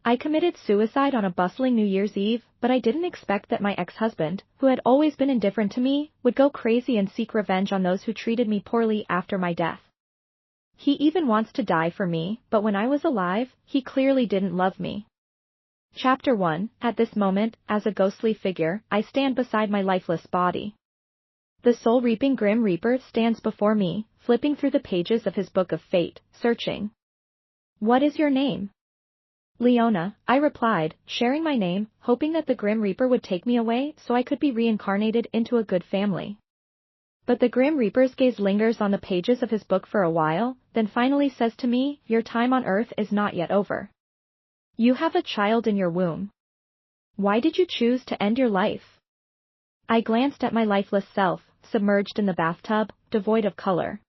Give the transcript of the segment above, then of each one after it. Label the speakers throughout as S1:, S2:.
S1: I committed suicide on a bustling New Year's Eve, but I didn't expect that my ex-husband, who had always been indifferent to me, would go crazy and seek revenge on those who treated me poorly after my death. He even wants to die for me, but when I was alive, he clearly didn't love me. Chapter 1. At this moment, as a ghostly figure, I stand beside my lifeless body. The soul-reaping Grim Reaper stands before me, flipping through the pages of his book of fate, searching. "What is your name?" "Leona," I replied, sharing my name, hoping that the Grim Reaper would take me away so I could be reincarnated into a good family. But the Grim Reaper's gaze lingers on the pages of his book for a while, then finally says to me, "Your time on Earth is not yet over. You have a child in your womb. Why did you choose to end your life?" I glanced at my lifeless self, submerged in the bathtub, devoid of color.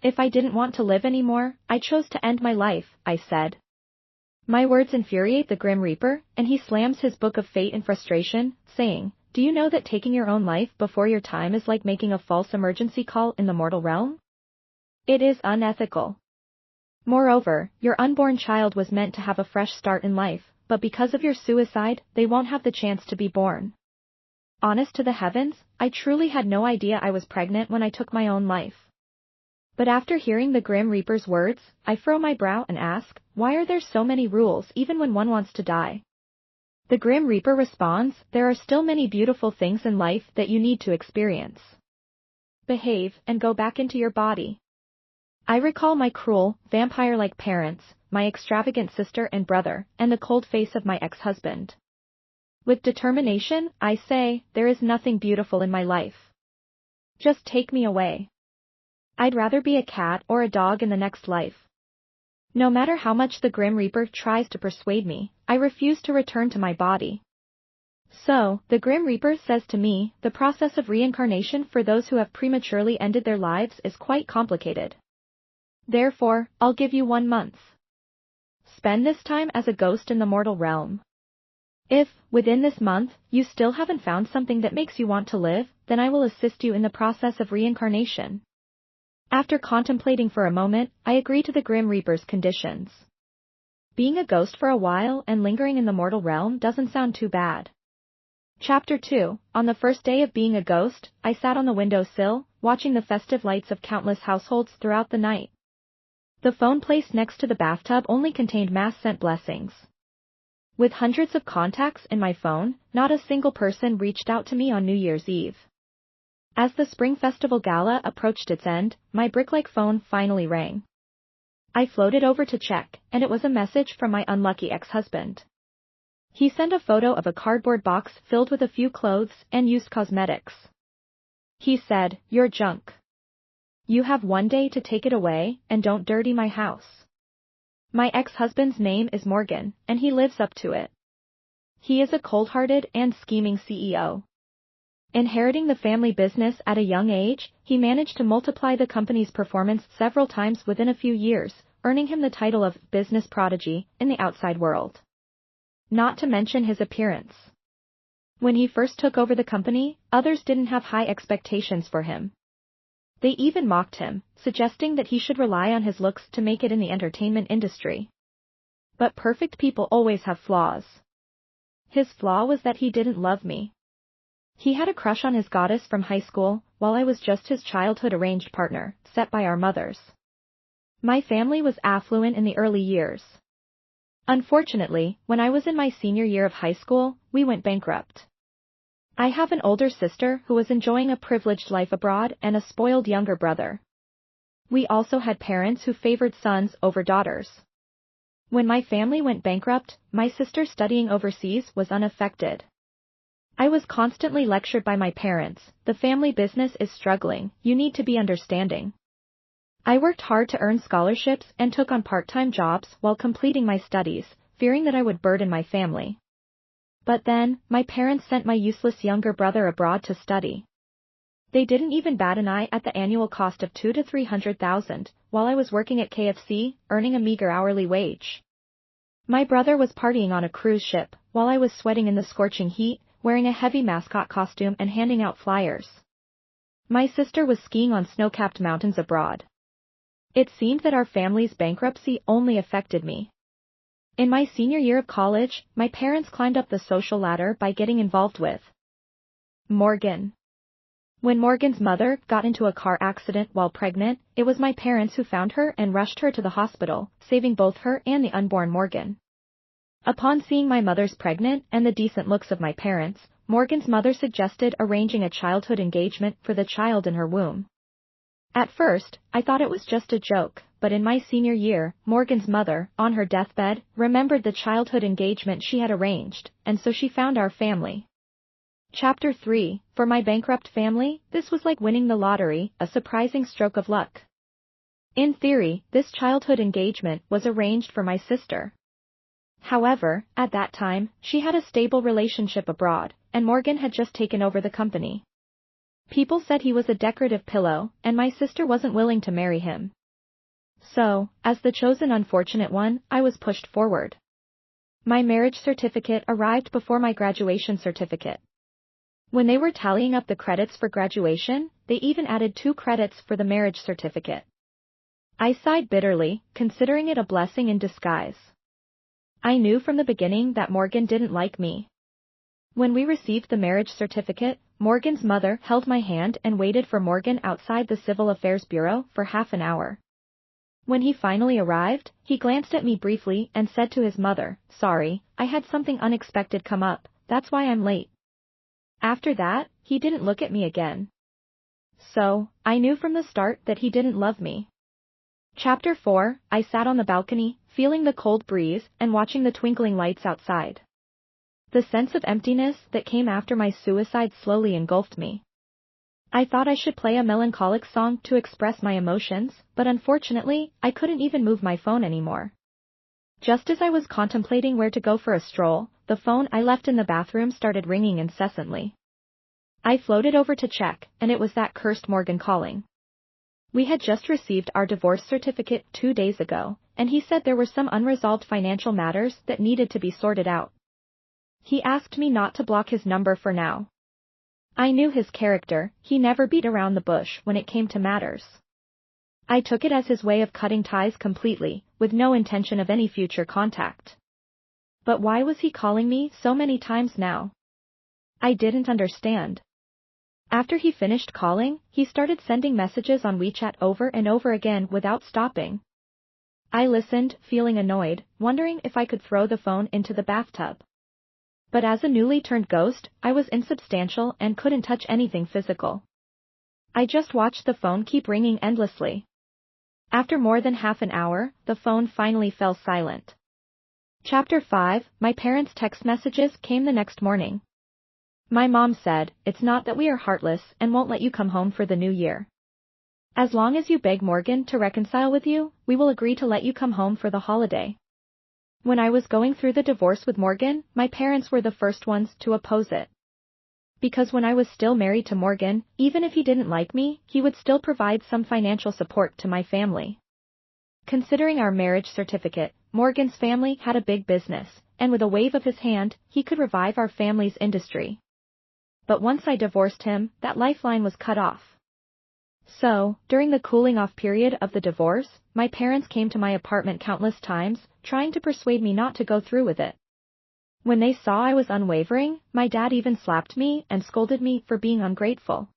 S1: "If I didn't want to live anymore, I chose to end my life," I said. My words infuriate the Grim Reaper, and he slams his book of fate in frustration, saying, "Do you know that taking your own life before your time is like making a false emergency call in the mortal realm? It is unethical. Moreover, your unborn child was meant to have a fresh start in life, but because of your suicide, they won't have the chance to be born." Honest to the heavens, I truly had no idea I was pregnant when I took my own life. But after hearing the Grim Reaper's words, I furrow my brow and ask, why are there so many rules even when one wants to die? The Grim Reaper responds, "There are still many beautiful things in life that you need to experience. Behave and go back into your body." I recall my cruel, vampire-like parents, my extravagant sister and brother, and the cold face of my ex-husband. With determination, I say, there is nothing beautiful in my life. Just take me away. I'd rather be a cat or a dog in the next life. No matter how much the Grim Reaper tries to persuade me, I refuse to return to my body. So, the Grim Reaper says to me, the process of reincarnation for those who have prematurely ended their lives is quite complicated. Therefore, I'll give you 1 month. Spend this time as a ghost in the mortal realm. If, within this month, you still haven't found something that makes you want to live, then I will assist you in the process of reincarnation. After contemplating for a moment, I agree to the Grim Reaper's conditions. Being a ghost for a while and lingering in the mortal realm doesn't sound too bad. Chapter 2. On the first day of being a ghost, I sat on the windowsill, watching the festive lights of countless households throughout the night. The phone placed next to the bathtub only contained mass-sent blessings. With hundreds of contacts in my phone, not a single person reached out to me on New Year's Eve. As the Spring Festival Gala approached its end, my brick-like phone finally rang. I floated over to check, and it was a message from my unlucky ex-husband. He sent a photo of a cardboard box filled with a few clothes and used cosmetics. He said, "You're junk. You have 1 day to take it away, and don't dirty my house." My ex-husband's name is Morgan, and he lives up to it. He is a cold-hearted and scheming CEO. Inheriting the family business at a young age, he managed to multiply the company's performance several times within a few years, earning him the title of business prodigy in the outside world. Not to mention his appearance. When he first took over the company, others didn't have high expectations for him. They even mocked him, suggesting that he should rely on his looks to make it in the entertainment industry. But perfect people always have flaws. His flaw was that he didn't love me. He had a crush on his goddess from high school, while I was just his childhood arranged partner, set by our mothers. My family was affluent in the early years. Unfortunately, when I was in my senior year of high school, we went bankrupt. I have an older sister who was enjoying a privileged life abroad and a spoiled younger brother. We also had parents who favored sons over daughters. When my family went bankrupt, my sister studying overseas was unaffected. I was constantly lectured by my parents, "The family business is struggling, you need to be understanding." I worked hard to earn scholarships and took on part-time jobs while completing my studies, fearing that I would burden my family. But then, my parents sent my useless younger brother abroad to study. They didn't even bat an eye at the annual cost of $200,000 to $300,000, while I was working at KFC, earning a meager hourly wage. My brother was partying on a cruise ship, while I was sweating in the scorching heat, wearing a heavy mascot costume and handing out flyers. My sister was skiing on snow-capped mountains abroad. It seemed that our family's bankruptcy only affected me. In my senior year of college, my parents climbed up the social ladder by getting involved with Morgan. When Morgan's mother got into a car accident while pregnant, it was my parents who found her and rushed her to the hospital, saving both her and the unborn Morgan. Upon seeing my mother's pregnant and the decent looks of my parents, Morgan's mother suggested arranging a childhood engagement for the child in her womb. At first, I thought it was just a joke, but in my senior year, Morgan's mother, on her deathbed, remembered the childhood engagement she had arranged, and so she found our family. Chapter 3, For my bankrupt family, this was like winning the lottery, a surprising stroke of luck. In theory, this childhood engagement was arranged for my sister. However, at that time, she had a stable relationship abroad, and Morgan had just taken over the company. People said he was a decorative pillow, and my sister wasn't willing to marry him. So, as the chosen unfortunate one, I was pushed forward. My marriage certificate arrived before my graduation certificate. When they were tallying up the credits for graduation, they even added 2 credits for the marriage certificate. I sighed bitterly, considering it a blessing in disguise. I knew from the beginning that Morgan didn't like me. When we received the marriage certificate, Morgan's mother held my hand and waited for Morgan outside the Civil Affairs Bureau for half an hour. When he finally arrived, he glanced at me briefly and said to his mother, "Sorry, I had something unexpected come up, that's why I'm late." After that, he didn't look at me again. So, I knew from the start that he didn't love me. Chapter 4, I sat on the balcony, feeling the cold breeze and watching the twinkling lights outside. The sense of emptiness that came after my suicide slowly engulfed me. I thought I should play a melancholic song to express my emotions, but unfortunately, I couldn't even move my phone anymore. Just as I was contemplating where to go for a stroll, the phone I left in the bathroom started ringing incessantly. I floated over to check, and it was that cursed Morgan calling. We had just received our divorce certificate 2 days ago, and he said there were some unresolved financial matters that needed to be sorted out. He asked me not to block his number for now. I knew his character, he never beat around the bush when it came to matters. I took it as his way of cutting ties completely, with no intention of any future contact. But why was he calling me so many times now? I didn't understand. After he finished calling, he started sending messages on WeChat over and over again without stopping. I listened, feeling annoyed, wondering if I could throw the phone into the bathtub. But as a newly turned ghost, I was insubstantial and couldn't touch anything physical. I just watched the phone keep ringing endlessly. After more than half an hour, the phone finally fell silent. Chapter 5, My parents' text messages came the next morning. My mom said, "It's not that we are heartless and won't let you come home for the new year. As long as you beg Morgan to reconcile with you, we will agree to let you come home for the holiday." When I was going through the divorce with Morgan, my parents were the first ones to oppose it. Because when I was still married to Morgan, even if he didn't like me, he would still provide some financial support to my family. Considering our marriage certificate, Morgan's family had a big business, and with a wave of his hand, he could revive our family's industry. But once I divorced him, that lifeline was cut off. So, during the cooling-off period of the divorce, my parents came to my apartment countless times, trying to persuade me not to go through with it. When they saw I was unwavering, my dad even slapped me and scolded me for being ungrateful.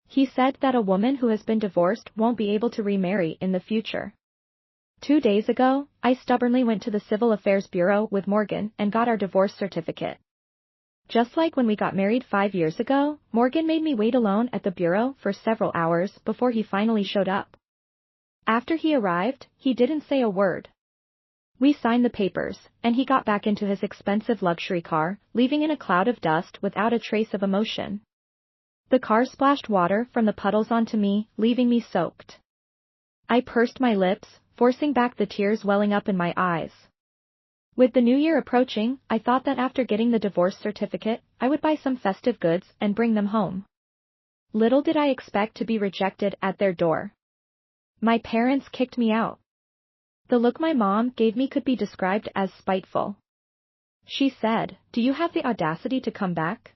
S1: He said that a woman who has been divorced won't be able to remarry in the future. 2 days ago, I stubbornly went to the Civil Affairs Bureau with Morgan and got our divorce certificate. Just like when we got married 5 years ago, Morgan made me wait alone at the bureau for several hours before he finally showed up. After he arrived, he didn't say a word. We signed the papers, and he got back into his expensive luxury car, leaving in a cloud of dust without a trace of emotion. The car splashed water from the puddles onto me, leaving me soaked. I pursed my lips, forcing back the tears welling up in my eyes. With the new year approaching, I thought that after getting the divorce certificate, I would buy some festive goods and bring them home. Little did I expect to be rejected at their door. My parents kicked me out. The look my mom gave me could be described as spiteful. She said, "Do you have the audacity to come back?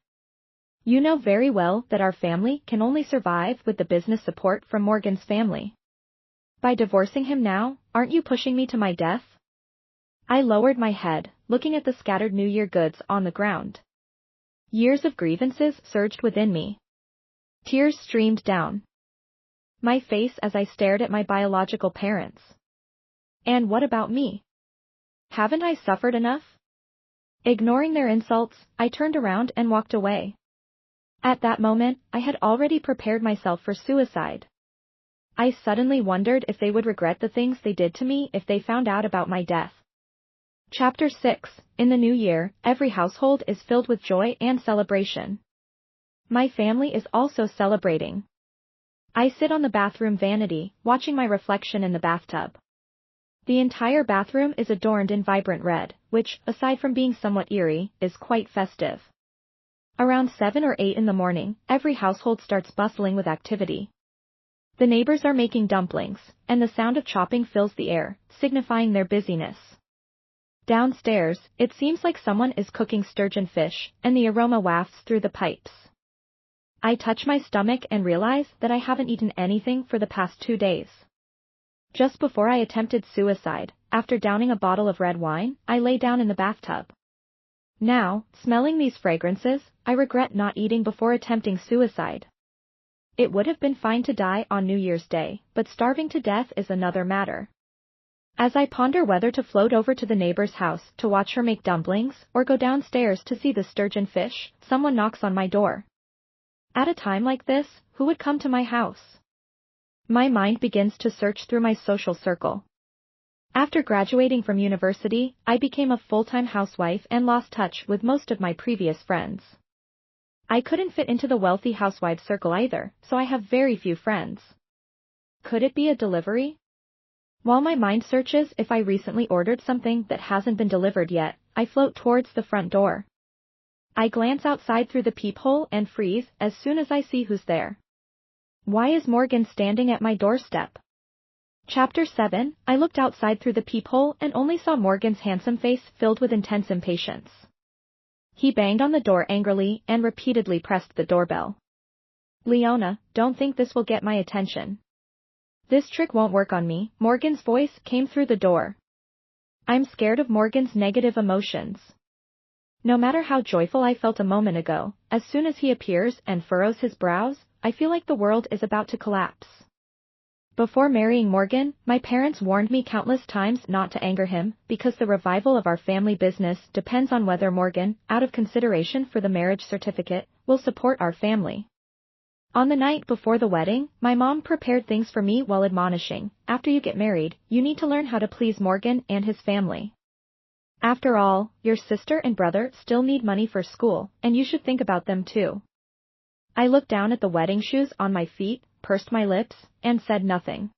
S1: You know very well that our family can only survive with the business support from Morgan's family. By divorcing him now, aren't you pushing me to my death?" I lowered my head, looking at the scattered New Year goods on the ground. Years of grievances surged within me. Tears streamed down my face as I stared at my biological parents. And what about me? Haven't I suffered enough? Ignoring their insults, I turned around and walked away. At that moment, I had already prepared myself for suicide. I suddenly wondered if they would regret the things they did to me if they found out about my death. Chapter 6. In the new year, every household is filled with joy and celebration. My family is also celebrating. I sit on the bathroom vanity, watching my reflection in the bathtub. The entire bathroom is adorned in vibrant red, which, aside from being somewhat eerie, is quite festive. Around 7 or 8 in the morning, every household starts bustling with activity. The neighbors are making dumplings, and the sound of chopping fills the air, signifying their busyness. Downstairs, it seems like someone is cooking sturgeon fish, and the aroma wafts through the pipes. I touch my stomach and realize that I haven't eaten anything for the past 2 days. Just before I attempted suicide, after downing a bottle of red wine, I lay down in the bathtub. Now, smelling these fragrances, I regret not eating before attempting suicide. It would have been fine to die on New Year's Day, but starving to death is another matter. As I ponder whether to float over to the neighbor's house to watch her make dumplings, or go downstairs to see the sturgeon fish, someone knocks on my door. At a time like this, who would come to my house? My mind begins to search through my social circle. After graduating from university, I became a full-time housewife and lost touch with most of my previous friends. I couldn't fit into the wealthy housewife circle either, so I have very few friends. Could it be a delivery? While my mind searches if I recently ordered something that hasn't been delivered yet, I float towards the front door. I glance outside through the peephole and freeze as soon as I see who's there. Why is Morgan standing at my doorstep? Chapter 7. I looked outside through the peephole and only saw Morgan's handsome face filled with intense impatience. He banged on the door angrily and repeatedly pressed the doorbell. Leona, don't think this will get my attention. This trick won't work on me, Morgan's voice came through the door. I'm scared of Morgan's negative emotions. No matter how joyful I felt a moment ago, as soon as he appears and furrows his brows, I feel like the world is about to collapse. Before marrying Morgan, my parents warned me countless times not to anger him, because the revival of our family business depends on whether Morgan, out of consideration for the marriage certificate, will support our family. On the night before the wedding, my mom prepared things for me while admonishing, after you get married, you need to learn how to please Morgan and his family. After all, your sister and brother still need money for school, and you should think about them too. I looked down at the wedding shoes on my feet, pursed my lips, and said nothing.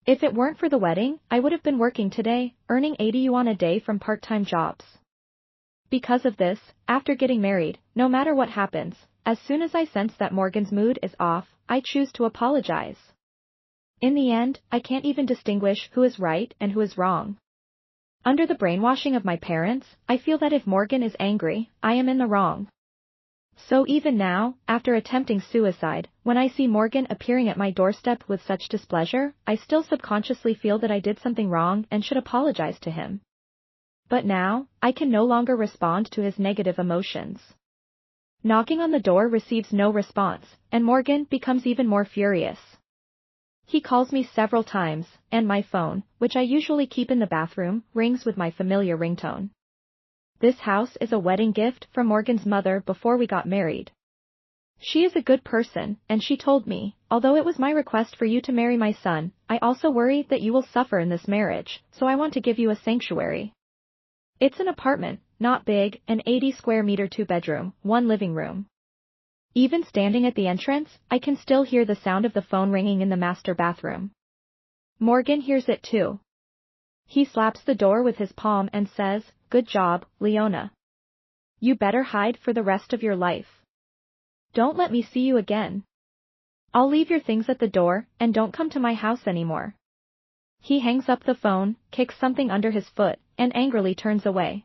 S1: If it weren't for the wedding, I would have been working today, earning 80 yuan a day from part-time jobs. Because of this, after getting married, no matter what happens, as soon as I sense that Morgan's mood is off, I choose to apologize. In the end, I can't even distinguish who is right and who is wrong. Under the brainwashing of my parents, I feel that if Morgan is angry, I am in the wrong. So even now, after attempting suicide, when I see Morgan appearing at my doorstep with such displeasure, I still subconsciously feel that I did something wrong and should apologize to him. But now, I can no longer respond to his negative emotions. Knocking on the door receives no response, and Morgan becomes even more furious. He calls me several times, and my phone, which I usually keep in the bathroom, rings with my familiar ringtone. This house is a wedding gift from Morgan's mother before we got married. She is a good person, and she told me, although it was my request for you to marry my son, I also worry that you will suffer in this marriage, so I want to give you a sanctuary. It's an apartment, not big, an 80 square meter 2-bedroom, 1 living room. Even standing at the entrance, I can still hear the sound of the phone ringing in the master bathroom. Morgan hears it too. He slaps the door with his palm and says, "Good job, Leona. You better hide for the rest of your life. Don't let me see you again. I'll leave your things at the door, and don't come to my house anymore." He hangs up the phone, kicks something under his foot, and angrily turns away.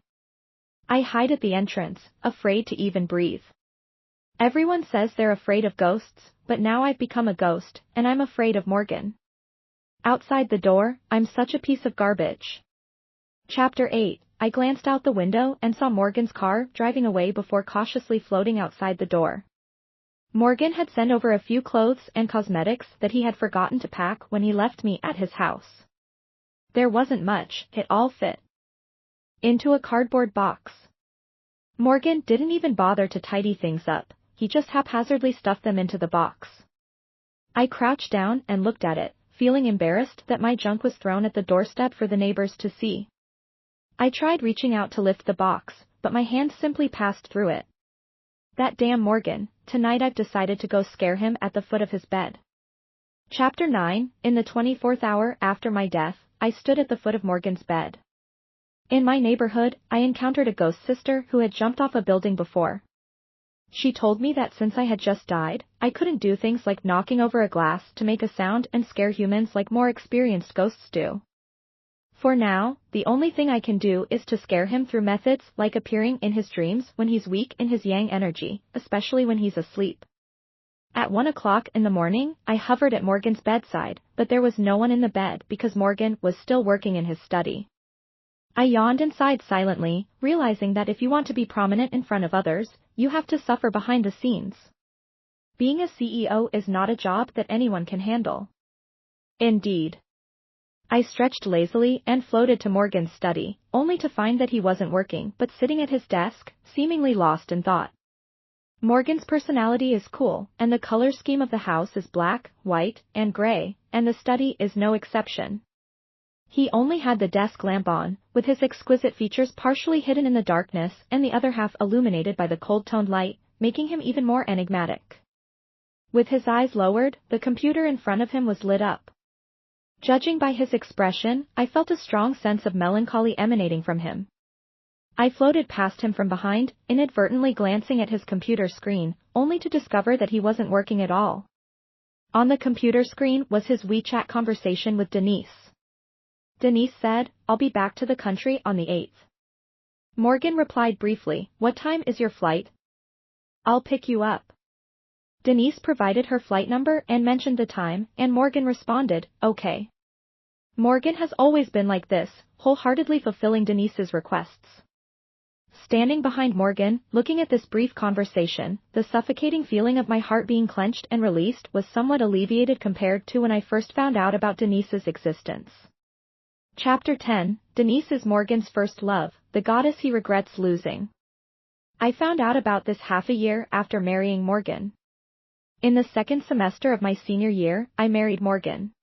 S1: I hide at the entrance, afraid to even breathe. Everyone says they're afraid of ghosts, but now I've become a ghost, and I'm afraid of Morgan. Outside the door, I'm such a piece of garbage. Chapter 8. I glanced out the window and saw Morgan's car driving away before cautiously floating outside the door. Morgan had sent over a few clothes and cosmetics that he had forgotten to pack when he left me at his house. There wasn't much, it all fit into a cardboard box. Morgan didn't even bother to tidy things up, he just haphazardly stuffed them into the box. I crouched down and looked at it, feeling embarrassed that my junk was thrown at the doorstep for the neighbors to see. I tried reaching out to lift the box, but my hand simply passed through it. That damn Morgan, tonight I've decided to go scare him at the foot of his bed. Chapter 9. In the 24th hour after my death, I stood at the foot of Morgan's bed. In my neighborhood, I encountered a ghost sister who had jumped off a building before. She told me that since I had just died, I couldn't do things like knocking over a glass to make a sound and scare humans like more experienced ghosts do. For now, the only thing I can do is to scare him through methods like appearing in his dreams when he's weak in his yang energy, especially when he's asleep. At 1 o'clock in the morning, I hovered at Morgan's bedside, but there was no one in the bed because Morgan was still working in his study. I yawned and sighed silently, realizing that if you want to be prominent in front of others, you have to suffer behind the scenes. Being a CEO is not a job that anyone can handle. Indeed. I stretched lazily and floated to Morgan's study, only to find that he wasn't working but sitting at his desk, seemingly lost in thought. Morgan's personality is cool, and the color scheme of the house is black, white, and gray, and the study is no exception. He only had the desk lamp on, with his exquisite features partially hidden in the darkness and the other half illuminated by the cold-toned light, making him even more enigmatic. With his eyes lowered, the computer in front of him was lit up. Judging by his expression, I felt a strong sense of melancholy emanating from him. I floated past him from behind, inadvertently glancing at his computer screen, only to discover that he wasn't working at all. On the computer screen was his WeChat conversation with Denise. Denise said, "I'll be back to the country on the 8th. Morgan replied briefly, "What time is your flight?" "I'll pick you up." Denise provided her flight number and mentioned the time, and Morgan responded, "Okay." Morgan has always been like this, wholeheartedly fulfilling Denise's requests. Standing behind Morgan, looking at this brief conversation, the suffocating feeling of my heart being clenched and released was somewhat alleviated compared to when I first found out about Denise's existence. Chapter 10. Denise is Morgan's first love, the goddess he regrets losing. I found out about this half a year after marrying Morgan. In the second semester of my senior year, I married Morgan.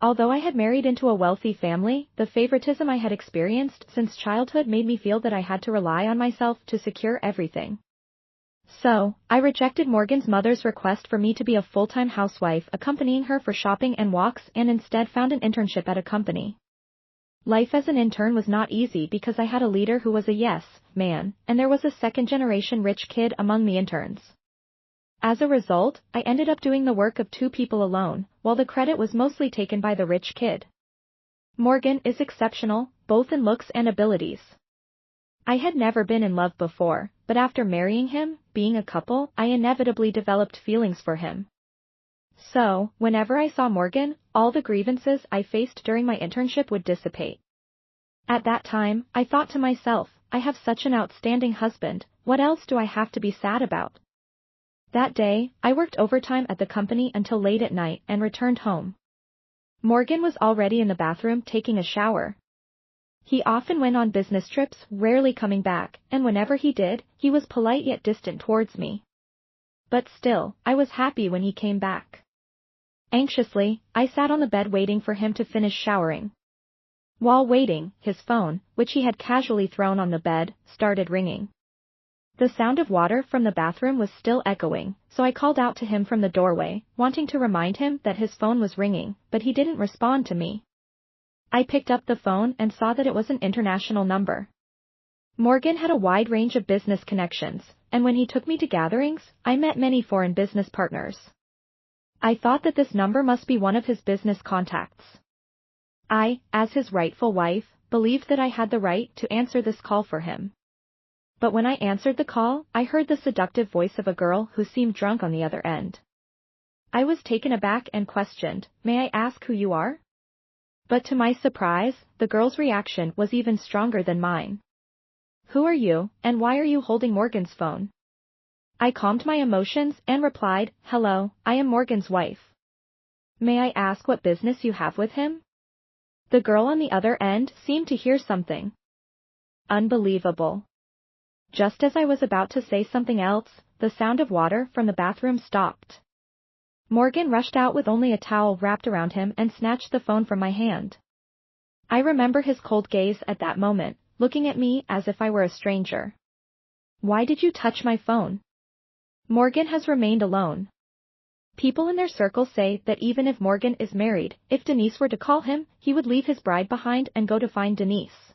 S1: Although I had married into a wealthy family, the favoritism I had experienced since childhood made me feel that I had to rely on myself to secure everything. So, I rejected Morgan's mother's request for me to be a full-time housewife accompanying her for shopping and walks and instead found an internship at a company. Life as an intern was not easy because I had a leader who was a yes man, and there was a second-generation rich kid among the interns. As a result, I ended up doing the work of two people alone, while the credit was mostly taken by the rich kid. Morgan is exceptional, both in looks and abilities. I had never been in love before, but after marrying him, being a couple, I inevitably developed feelings for him. So, whenever I saw Morgan, all the grievances I faced during my internship would dissipate. At that time, I thought to myself, I have such an outstanding husband, what else do I have to be sad about? That day, I worked overtime at the company until late at night and returned home. Morgan was already in the bathroom taking a shower. He often went on business trips, rarely coming back, and whenever he did, he was polite yet distant towards me. But still, I was happy when he came back. Anxiously, I sat on the bed waiting for him to finish showering. While waiting, his phone, which he had casually thrown on the bed, started ringing. The sound of water from the bathroom was still echoing, so I called out to him from the doorway, wanting to remind him that his phone was ringing, but he didn't respond to me. I picked up the phone and saw that it was an international number. Morgan had a wide range of business connections, and when he took me to gatherings, I met many foreign business partners. I thought that this number must be one of his business contacts. I, as his rightful wife, believed that I had the right to answer this call for him. But when I answered the call, I heard the seductive voice of a girl who seemed drunk on the other end. I was taken aback and questioned, "May I ask who you are?" But to my surprise, the girl's reaction was even stronger than mine. "Who are you, and why are you holding Morgan's phone?" I calmed my emotions and replied, "Hello, I am Morgan's wife. May I ask what business you have with him?" The girl on the other end seemed to hear something. Unbelievable. Just as I was about to say something else, the sound of water from the bathroom stopped. Morgan rushed out with only a towel wrapped around him and snatched the phone from my hand. I remember his cold gaze at that moment, looking at me as if I were a stranger. "Why did you touch my phone?" Morgan has remained alone. People in their circle say that even if Morgan is married, if Denise were to call him, he would leave his bride behind and go to find Denise.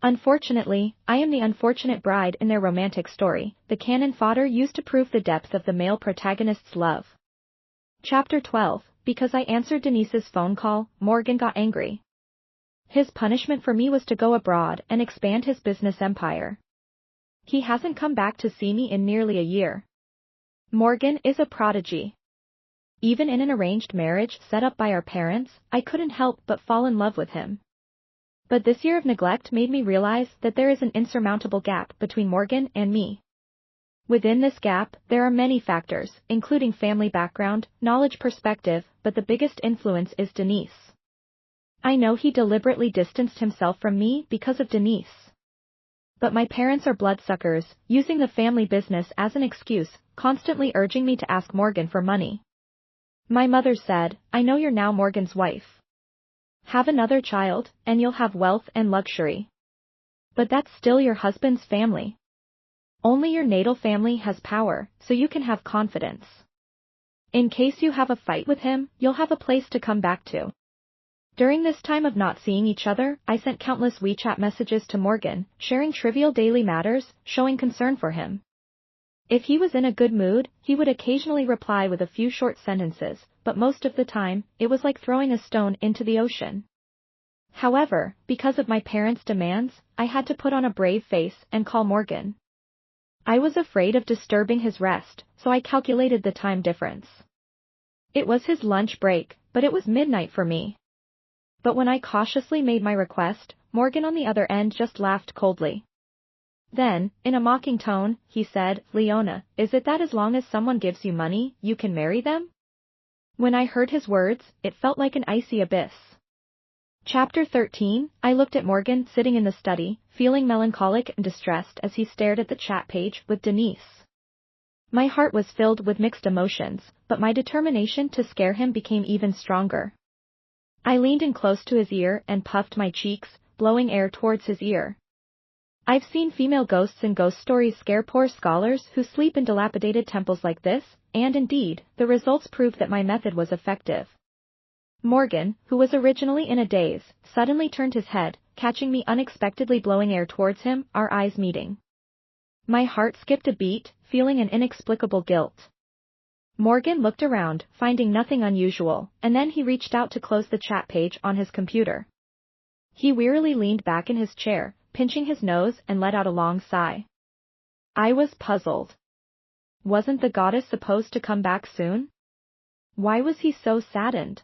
S1: Unfortunately, I am the unfortunate bride in their romantic story, the cannon fodder used to prove the depth of the male protagonist's love. Chapter 12, because I answered Denise's phone call, Morgan got angry. His punishment for me was to go abroad and expand his business empire. He hasn't come back to see me in nearly a year. Morgan is a prodigy. Even in an arranged marriage set up by our parents, I couldn't help but fall in love with him. But this year of neglect made me realize that there is an insurmountable gap between Morgan and me. Within this gap, there are many factors, including family background, knowledge, perspective, but the biggest influence is Denise. I know he deliberately distanced himself from me because of Denise. But my parents are bloodsuckers, using the family business as an excuse, constantly urging me to ask Morgan for money. My mother said, "I know you're now Morgan's wife. Have another child, and you'll have wealth and luxury. But that's still your husband's family. Only your natal family has power, so you can have confidence. In case you have a fight with him, you'll have a place to come back to." During this time of not seeing each other, I sent countless WeChat messages to Morgan, sharing trivial daily matters, showing concern for him. If he was in a good mood, he would occasionally reply with a few short sentences, but most of the time, it was like throwing a stone into the ocean. However, because of my parents' demands, I had to put on a brave face and call Morgan. I was afraid of disturbing his rest, so I calculated the time difference. It was his lunch break, but it was midnight for me. But when I cautiously made my request, Morgan on the other end just laughed coldly. Then, in a mocking tone, he said, "Leona, is it that as long as someone gives you money, you can marry them?" When I heard his words, it felt like an icy abyss. Chapter 13, I looked at Morgan sitting in the study, feeling melancholic and distressed as he stared at the chat page with Denise. My heart was filled with mixed emotions, but my determination to scare him became even stronger. I leaned in close to his ear and puffed my cheeks, blowing air towards his ear. I've seen female ghosts in ghost stories scare poor scholars who sleep in dilapidated temples like this, and indeed, the results proved that my method was effective. Morgan, who was originally in a daze, suddenly turned his head, catching me unexpectedly blowing air towards him, our eyes meeting. My heart skipped a beat, feeling an inexplicable guilt. Morgan looked around, finding nothing unusual, and then he reached out to close the chat page on his computer. He wearily leaned back in his chair, pinching his nose and let out a long sigh. I was puzzled. Wasn't the goddess supposed to come back soon? Why was he so saddened?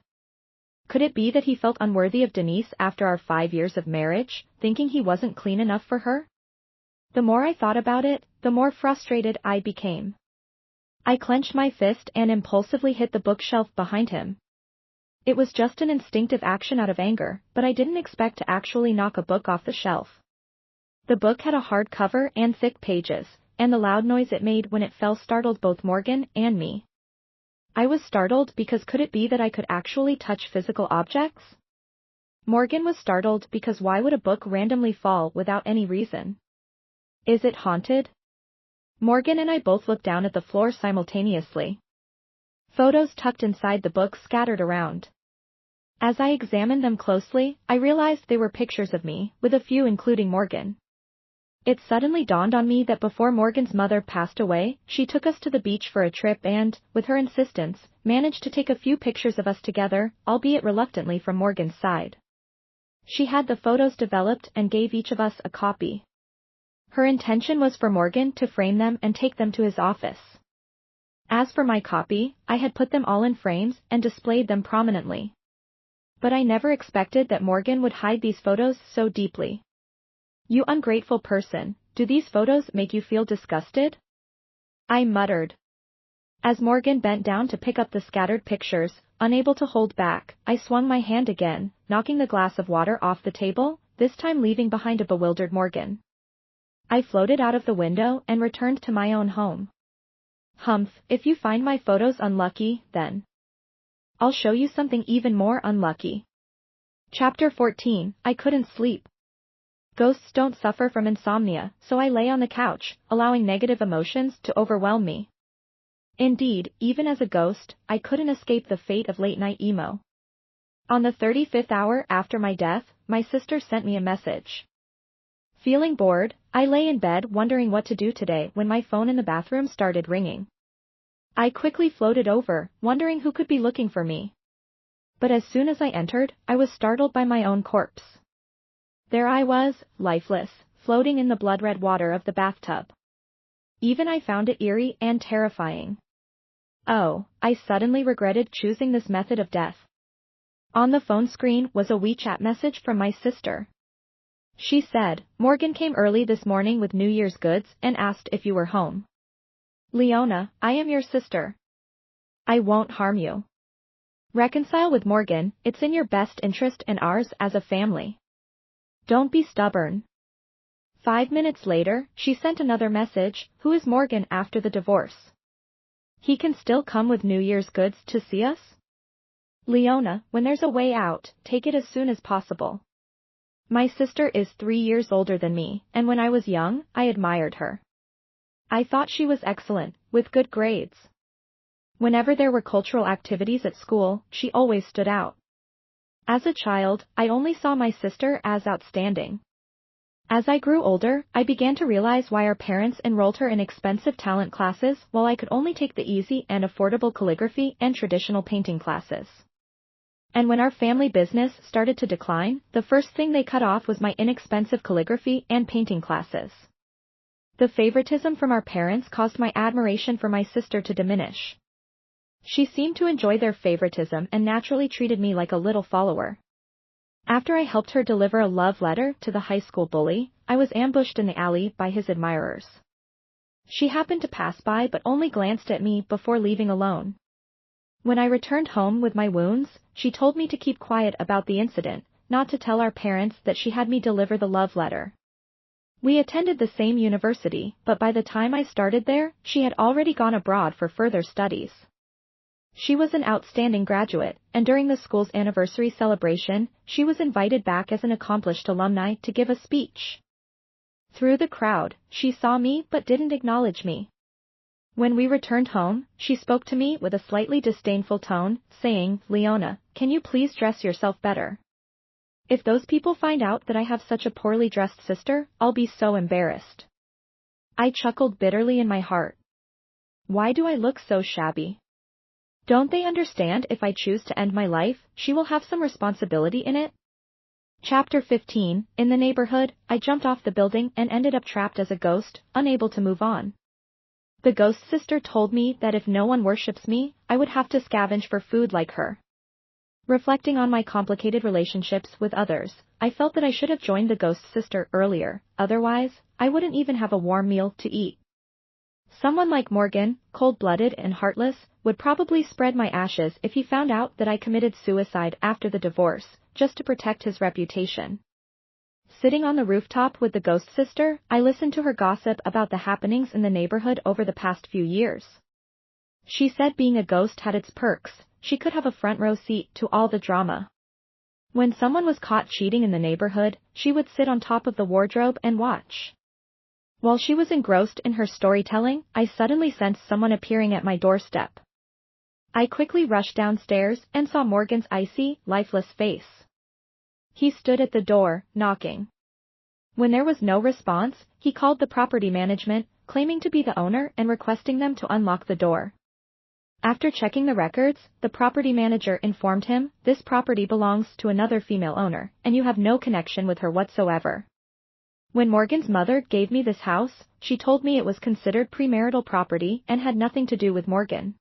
S1: Could it be that he felt unworthy of Denise after our 5 years of marriage, thinking he wasn't clean enough for her? The more I thought about it, the more frustrated I became. I clenched my fist and impulsively hit the bookshelf behind him. It was just an instinctive action out of anger, but I didn't expect to actually knock a book off the shelf. The book had a hard cover and thick pages, and the loud noise it made when it fell startled both Morgan and me. I was startled because could it be that I could actually touch physical objects? Morgan was startled because why would a book randomly fall without any reason? Is it haunted? Morgan and I both looked down at the floor simultaneously. Photos tucked inside the book scattered around. As I examined them closely, I realized they were pictures of me, with a few including Morgan. It suddenly dawned on me that before Morgan's mother passed away, she took us to the beach for a trip and, with her insistence, managed to take a few pictures of us together, albeit reluctantly from Morgan's side. She had the photos developed and gave each of us a copy. Her intention was for Morgan to frame them and take them to his office. As for my copy, I had put them all in frames and displayed them prominently. But I never expected that Morgan would hide these photos so deeply. You ungrateful person, do these photos make you feel disgusted? I muttered. As Morgan bent down to pick up the scattered pictures, unable to hold back, I swung my hand again, knocking the glass of water off the table, this time leaving behind a bewildered Morgan. I floated out of the window and returned to my own home. Humph, if you find my photos unlucky, then I'll show you something even more unlucky. Chapter 14, I couldn't sleep. Ghosts don't suffer from insomnia, so I lay on the couch, allowing negative emotions to overwhelm me. Indeed, even as a ghost, I couldn't escape the fate of late-night emo. On the 35th hour after my death, my sister sent me a message. Feeling bored, I lay in bed wondering what to do today when my phone in the bathroom started ringing. I quickly floated over, wondering who could be looking for me. But as soon as I entered, I was startled by my own corpse. There I was, lifeless, floating in the blood-red water of the bathtub. Even I found it eerie and terrifying. Oh, I suddenly regretted choosing this method of death. On the phone screen was a WeChat message from my sister. She said, Morgan came early this morning with New Year's goods and asked if you were home. Leona, I am your sister. I won't harm you. Reconcile with Morgan, it's in your best interest and ours as a family. Don't be stubborn. 5 minutes later, she sent another message, who is Morgan after the divorce? He can still come with New Year's goods to see us? Leona, when there's a way out, take it as soon as possible. My sister is 3 years older than me, and when I was young, I admired her. I thought she was excellent, with good grades. Whenever there were cultural activities at school, she always stood out. As a child, I only saw my sister as outstanding. As I grew older, I began to realize why our parents enrolled her in expensive talent classes while I could only take the easy and affordable calligraphy and traditional painting classes. And when our family business started to decline, the first thing they cut off was my inexpensive calligraphy and painting classes. The favoritism from our parents caused my admiration for my sister to diminish. She seemed to enjoy their favoritism and naturally treated me like a little follower. After I helped her deliver a love letter to the high school bully, I was ambushed in the alley by his admirers. She happened to pass by but only glanced at me before leaving alone. When I returned home with my wounds, she told me to keep quiet about the incident, not to tell our parents that she had me deliver the love letter. We attended the same university, but by the time I started there, she had already gone abroad for further studies. She was an outstanding graduate, and during the school's anniversary celebration, she was invited back as an accomplished alumni to give a speech. Through the crowd, she saw me but didn't acknowledge me. When we returned home, she spoke to me with a slightly disdainful tone, saying, Leona, can you please dress yourself better? If those people find out that I have such a poorly dressed sister, I'll be so embarrassed. I chuckled bitterly in my heart. Why do I look so shabby? Don't they understand if I choose to end my life, she will have some responsibility in it? Chapter 15, in the neighborhood, I jumped off the building and ended up trapped as a ghost, unable to move on. The ghost sister told me that if no one worships me, I would have to scavenge for food like her. Reflecting on my complicated relationships with others, I felt that I should have joined the ghost sister earlier, otherwise, I wouldn't even have a warm meal to eat. Someone like Morgan, cold-blooded and heartless, would probably spread my ashes if he found out that I committed suicide after the divorce, just to protect his reputation. Sitting on the rooftop with the ghost sister, I listened to her gossip about the happenings in the neighborhood over the past few years. She said being a ghost had its perks, she could have a front row seat to all the drama. When someone was caught cheating in the neighborhood, she would sit on top of the wardrobe and watch. While she was engrossed in her storytelling, I suddenly sensed someone appearing at my doorstep. I quickly rushed downstairs and saw Morgan's icy, lifeless face. He stood at the door, knocking. When there was no response, he called the property management, claiming to be the owner and requesting them to unlock the door. After checking the records, the property manager informed him, this property belongs to another female owner, and you have no connection with her whatsoever. When Morgan's mother gave me this house, she told me it was considered premarital property and had nothing to do with Morgan.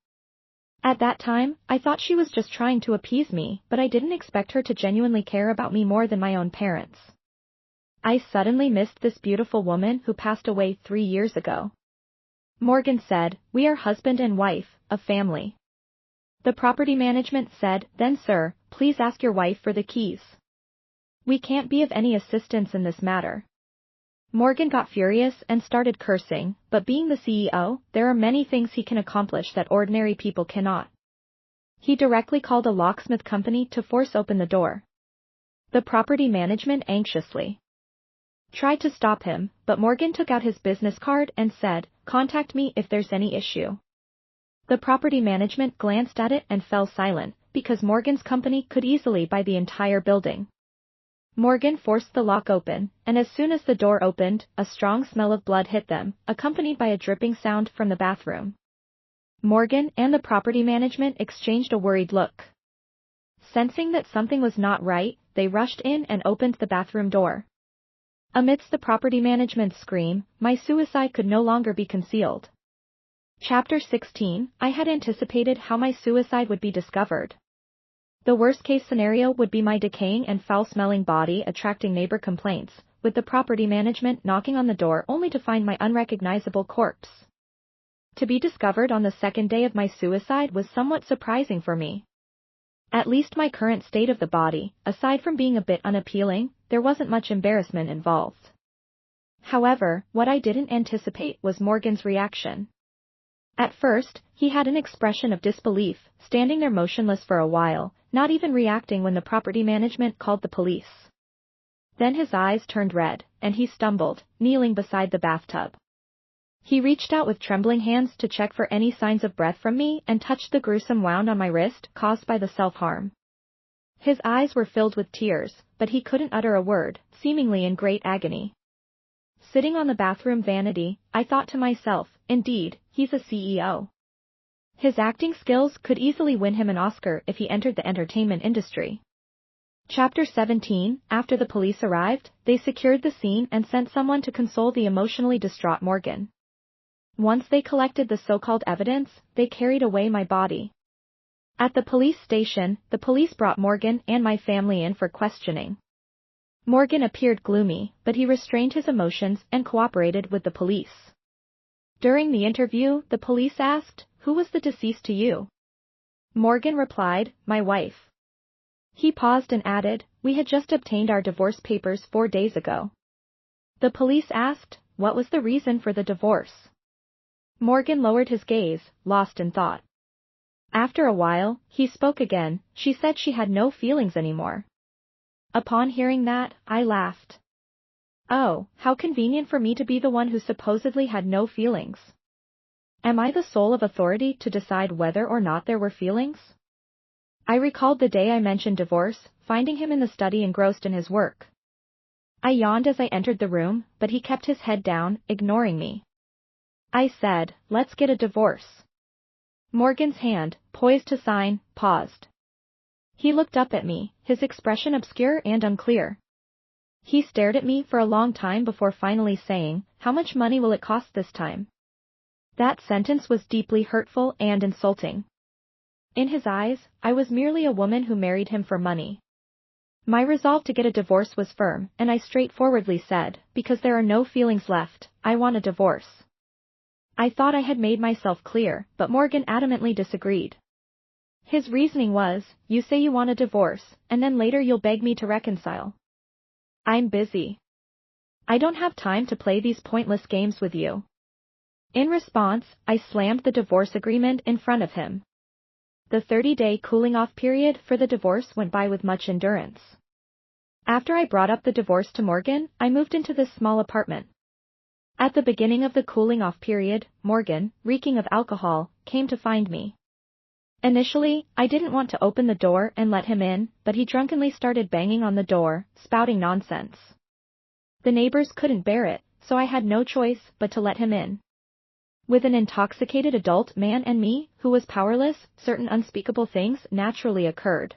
S1: At that time, I thought she was just trying to appease me, but I didn't expect her to genuinely care about me more than my own parents. I suddenly missed this beautiful woman who passed away 3 years ago. Morgan said, "We are husband and wife, a family." The property management said, "Then sir, please ask your wife for the keys. We can't be of any assistance in this matter." Morgan got furious and started cursing, but being the CEO, there are many things he can accomplish that ordinary people cannot. He directly called a locksmith company to force open the door. The property management anxiously tried to stop him, but Morgan took out his business card and said, "Contact me if there's any issue." The property management glanced at it and fell silent, because Morgan's company could easily buy the entire building. Morgan forced the lock open, and as soon as the door opened, a strong smell of blood hit them, accompanied by a dripping sound from the bathroom. Morgan and the property management exchanged a worried look. Sensing that something was not right, they rushed in and opened the bathroom door. Amidst the property management's scream, my suicide could no longer be concealed. Chapter 16, I had anticipated how my suicide would be discovered. The worst-case scenario would be my decaying and foul-smelling body attracting neighbor complaints, with the property management knocking on the door only to find my unrecognizable corpse. To be discovered on the second day of my suicide was somewhat surprising for me. At least my current state of the body, aside from being a bit unappealing, there wasn't much embarrassment involved. However, what I didn't anticipate was Morgan's reaction. At first, he had an expression of disbelief, standing there motionless for a while, not even reacting when the property management called the police. Then his eyes turned red, and he stumbled, kneeling beside the bathtub. He reached out with trembling hands to check for any signs of breath from me and touched the gruesome wound on my wrist caused by the self-harm. His eyes were filled with tears, but he couldn't utter a word, seemingly in great agony. Sitting on the bathroom vanity, I thought to myself, indeed, he's a CEO. His acting skills could easily win him an Oscar if he entered the entertainment industry. Chapter 17, after the police arrived, they secured the scene and sent someone to console the emotionally distraught Morgan. Once they collected the so-called evidence, they carried away my body. At the police station, the police brought Morgan and my family in for questioning. Morgan appeared gloomy, but he restrained his emotions and cooperated with the police. During the interview, the police asked, "Who was the deceased to you?" Morgan replied, "My wife." He paused and added, "We had just obtained our divorce papers 4 days ago." The police asked, "What was the reason for the divorce?" Morgan lowered his gaze, lost in thought. After a while, he spoke again. "She said she had no feelings anymore." Upon hearing that, I laughed. Oh, how convenient for me to be the one who supposedly had no feelings. Am I the soul of authority to decide whether or not there were feelings? I recalled the day I mentioned divorce, finding him in the study engrossed in his work. I yawned as I entered the room, but he kept his head down, ignoring me. I said, "Let's get a divorce." Morgan's hand, poised to sign, paused. He looked up at me, his expression obscure and unclear. He stared at me for a long time before finally saying, "How much money will it cost this time?" That sentence was deeply hurtful and insulting. In his eyes, I was merely a woman who married him for money. My resolve to get a divorce was firm, and I straightforwardly said, "Because there are no feelings left, I want a divorce." I thought I had made myself clear, but Morgan adamantly disagreed. His reasoning was, "You say you want a divorce, and then later you'll beg me to reconcile. I'm busy. I don't have time to play these pointless games with you." In response, I slammed the divorce agreement in front of him. The 30-day cooling-off period for the divorce went by with much endurance. After I brought up the divorce to Morgan, I moved into this small apartment. At the beginning of the cooling-off period, Morgan, reeking of alcohol, came to find me. Initially, I didn't want to open the door and let him in, but he drunkenly started banging on the door, spouting nonsense. The neighbors couldn't bear it, so I had no choice but to let him in. With an intoxicated adult man and me, who was powerless, certain unspeakable things naturally occurred.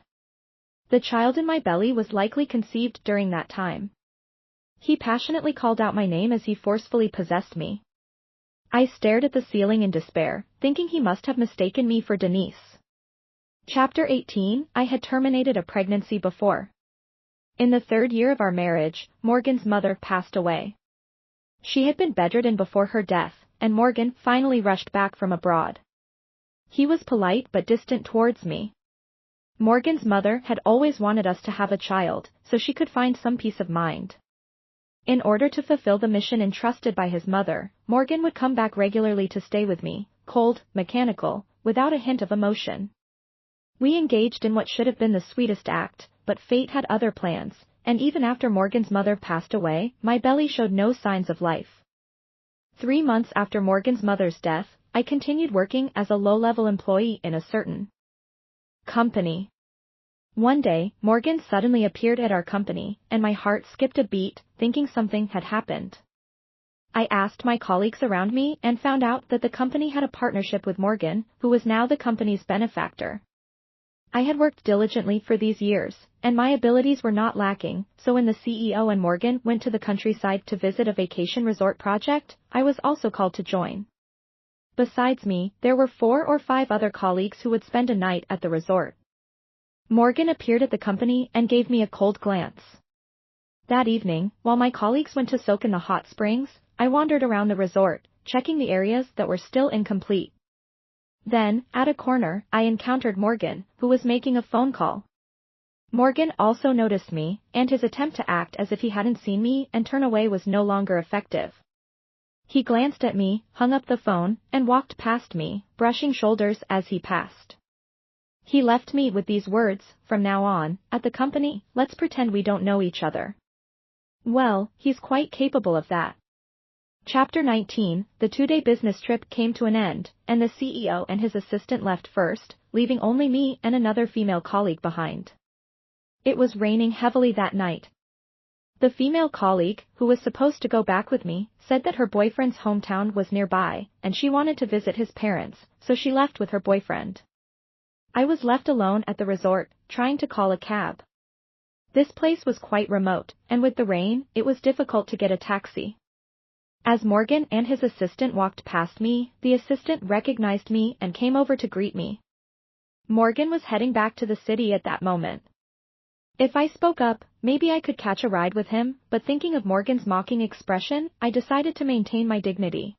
S1: The child in my belly was likely conceived during that time. He passionately called out my name as he forcefully possessed me. I stared at the ceiling in despair, thinking he must have mistaken me for Denise. Chapter 18. I had terminated a pregnancy before. In the 3rd year of our marriage, Morgan's mother passed away. She had been bedridden before her death, and Morgan finally rushed back from abroad. He was polite but distant towards me. Morgan's mother had always wanted us to have a child, so she could find some peace of mind. In order to fulfill the mission entrusted by his mother, Morgan would come back regularly to stay with me, cold, mechanical, without a hint of emotion. We engaged in what should have been the sweetest act, but fate had other plans, and even after Morgan's mother passed away, my belly showed no signs of life. 3 months after Morgan's mother's death, I continued working as a low-level employee in a certain company. One day, Morgan suddenly appeared at our company, and my heart skipped a beat, thinking something had happened. I asked my colleagues around me and found out that the company had a partnership with Morgan, who was now the company's benefactor. I had worked diligently for these years, and my abilities were not lacking, so when the CEO and Morgan went to the countryside to visit a vacation resort project, I was also called to join. Besides me, there were 4 or 5 other colleagues who would spend a night at the resort. Morgan appeared at the company and gave me a cold glance. That evening, while my colleagues went to soak in the hot springs, I wandered around the resort, checking the areas that were still incomplete. Then, at a corner, I encountered Morgan, who was making a phone call. Morgan also noticed me, and his attempt to act as if he hadn't seen me and turn away was no longer effective. He glanced at me, hung up the phone, and walked past me, brushing shoulders as he passed. He left me with these words, "From now on, at the company, let's pretend we don't know each other." Well, he's quite capable of that. Chapter 19. The 2-day business trip came to an end, and the CEO and his assistant left first, leaving only me and another female colleague behind. It was raining heavily that night. The female colleague, who was supposed to go back with me, said that her boyfriend's hometown was nearby, and she wanted to visit his parents, so she left with her boyfriend. I was left alone at the resort, trying to call a cab. This place was quite remote, and with the rain, it was difficult to get a taxi. As Morgan and his assistant walked past me, the assistant recognized me and came over to greet me. Morgan was heading back to the city at that moment. If I spoke up, maybe I could catch a ride with him, but thinking of Morgan's mocking expression, I decided to maintain my dignity.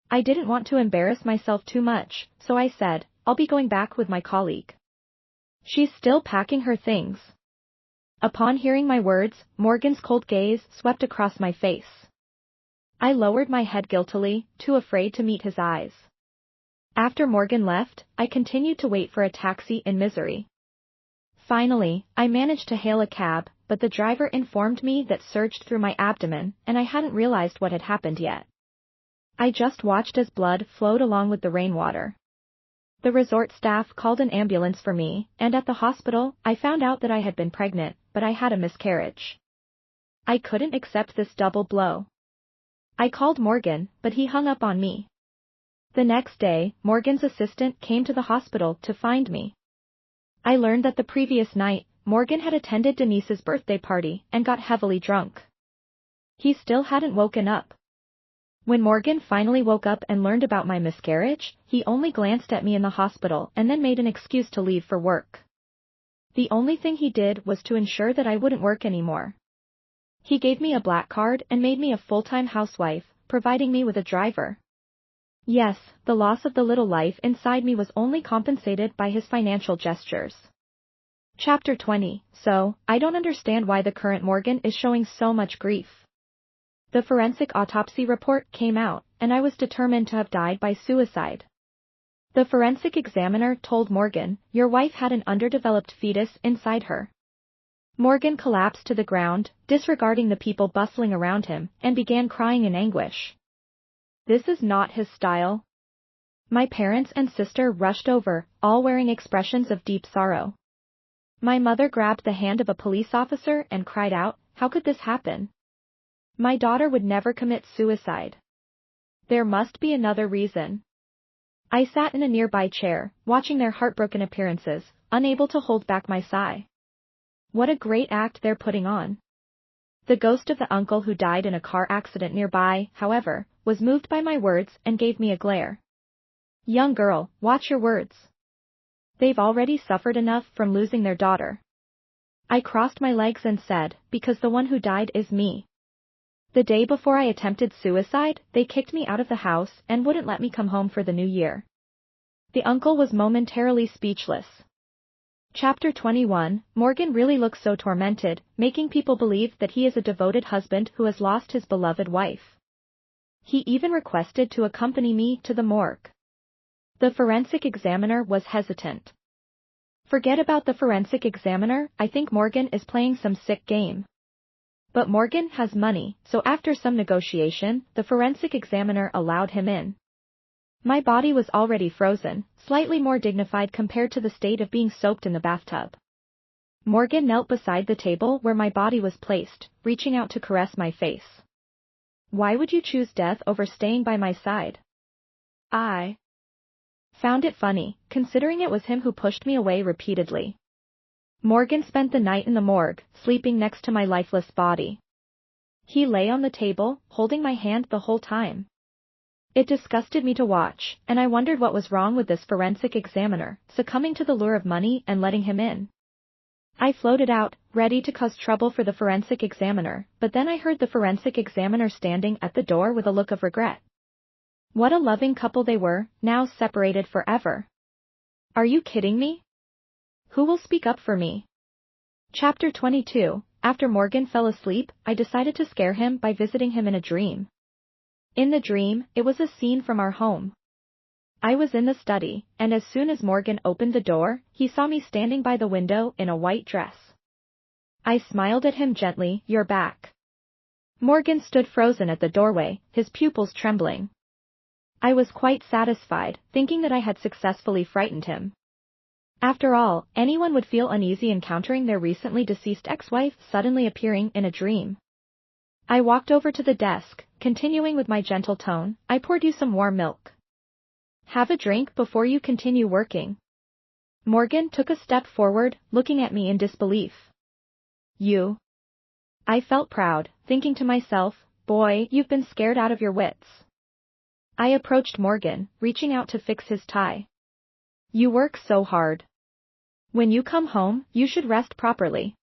S1: I didn't want to embarrass myself too much, so I said, "I'll be going back with my colleague. She's still packing her things." Upon hearing my words, Morgan's cold gaze swept across my face. I lowered my head guiltily, too afraid to meet his eyes. After Morgan left, I continued to wait for a taxi in misery. Finally, I managed to hail a cab, but the driver informed me that surged through my abdomen, and I hadn't realized what had happened yet. I just watched as blood flowed along with the rainwater. The resort staff called an ambulance for me, and at the hospital, I found out that I had been pregnant, but I had a miscarriage. I couldn't accept this double blow. I called Morgan, but he hung up on me. The next day, Morgan's assistant came to the hospital to find me. I learned that the previous night, Morgan had attended Denise's birthday party and got heavily drunk. He still hadn't woken up. When Morgan finally woke up and learned about my miscarriage, he only glanced at me in the hospital and then made an excuse to leave for work. The only thing he did was to ensure that I wouldn't work anymore. He gave me a black card and made me a full-time housewife, providing me with a driver. Yes, the loss of the little life inside me was only compensated by his financial gestures. Chapter 20. So, I don't understand why the current Morgan is showing so much grief. The forensic autopsy report came out, and I was determined to have died by suicide. The forensic examiner told Morgan, "Your wife had an underdeveloped fetus inside her." Morgan collapsed to the ground, disregarding the people bustling around him, and began crying in anguish. This is not his style. My parents and sister rushed over, all wearing expressions of deep sorrow. My mother grabbed the hand of a police officer and cried out, "How could this happen? My daughter would never commit suicide. There must be another reason." I sat in a nearby chair, watching their heartbroken appearances, unable to hold back my sigh. What a great act they're putting on. The ghost of the uncle who died in a car accident nearby, however, was moved by my words and gave me a glare. "Young girl, watch your words. They've already suffered enough from losing their daughter. I crossed my legs and said, because the one who died is me. The day before I attempted suicide, they kicked me out of the house and wouldn't let me come home for the new year. The uncle was momentarily speechless. Chapter 21, Morgan really looks so tormented, making people believe that he is a devoted husband who has lost his beloved wife. He even requested to accompany me to the morgue. The forensic examiner was hesitant. Forget about the forensic examiner, I think Morgan is playing some sick game. But Morgan has money, so after some negotiation, the forensic examiner allowed him in. My body was already frozen, slightly more dignified compared to the state of being soaked in the bathtub. Morgan knelt beside the table where my body was placed, reaching out to caress my face. Why would you choose death over staying by my side? I found it funny, considering it was him who pushed me away repeatedly. Morgan spent the night in the morgue, sleeping next to my lifeless body. He lay on the table, holding my hand the whole time. It disgusted me to watch, and I wondered what was wrong with this forensic examiner, succumbing to the lure of money and letting him in. I floated out, ready to cause trouble for the forensic examiner, but then I heard the forensic examiner standing at the door with a look of regret. What a loving couple they were, now separated forever. Are you kidding me? Who will speak up for me? Chapter 22, After Morgan fell asleep, I decided to scare him by visiting him in a dream. In the dream, it was a scene from our home. I was in the study, and as soon as Morgan opened the door, he saw me standing by the window in a white dress. I smiled at him gently, "You're back." Morgan stood frozen at the doorway, his pupils trembling. I was quite satisfied, thinking that I had successfully frightened him. After all, anyone would feel uneasy encountering their recently deceased ex-wife suddenly appearing in a dream. I walked over to the desk, continuing with my gentle tone, "I poured you some warm milk. Have a drink before you continue working." Morgan took a step forward, looking at me in disbelief. "You?" I felt proud, thinking to myself, "Boy, you've been scared out of your wits." I approached Morgan, reaching out to fix his tie. "You work so hard. When you come home, you should rest properly.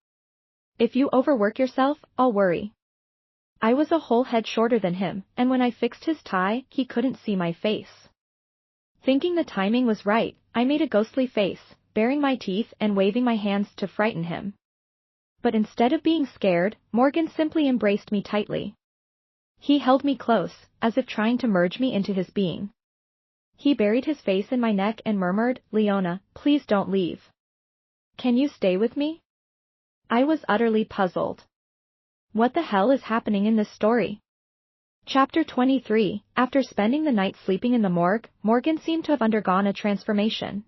S1: If you overwork yourself, I'll worry." I was a whole head shorter than him, and when I fixed his tie, he couldn't see my face. Thinking the timing was right, I made a ghostly face, baring my teeth and waving my hands to frighten him. But instead of being scared, Morgan simply embraced me tightly. He held me close, as if trying to merge me into his being. He buried his face in my neck and murmured, "Leona, please don't leave. Can you stay with me?" I was utterly puzzled. What the hell is happening in this story? Chapter 23, After spending the night sleeping in the morgue, Morgan seemed to have undergone a transformation.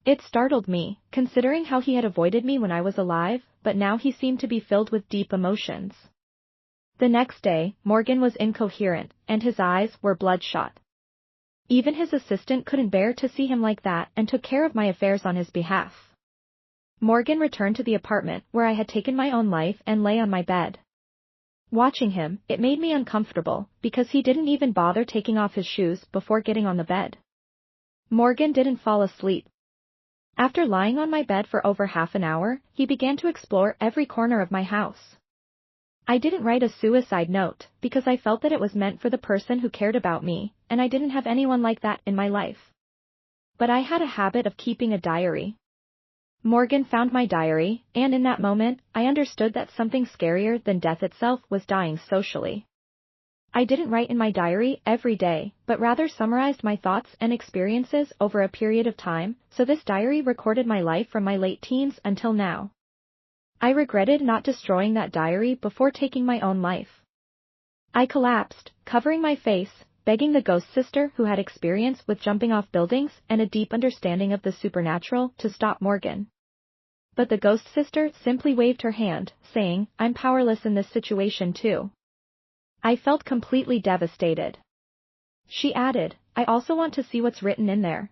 S1: It startled me, considering how he had avoided me when I was alive, but now he seemed to be filled with deep emotions. The next day, Morgan was incoherent, and his eyes were bloodshot. Even his assistant couldn't bear to see him like that and took care of my affairs on his behalf. Morgan returned to the apartment where I had taken my own life and lay on my bed. Watching him, it made me uncomfortable, because he didn't even bother taking off his shoes before getting on the bed. Morgan didn't fall asleep. After lying on my bed for over half an hour, he began to explore every corner of my house. I didn't write a suicide note, because I felt that it was meant for the person who cared about me, and I didn't have anyone like that in my life. But I had a habit of keeping a diary. Morgan found my diary, and in that moment, I understood that something scarier than death itself was dying socially. I didn't write in my diary every day, but rather summarized my thoughts and experiences over a period of time, so this diary recorded my life from my late teens until now. I regretted not destroying that diary before taking my own life. I collapsed, covering my face, begging the ghost sister who had experience with jumping off buildings and a deep understanding of the supernatural to stop Morgan. But the ghost sister simply waved her hand, saying, "I'm powerless in this situation too." I felt completely devastated. She added, "I also want to see what's written in there.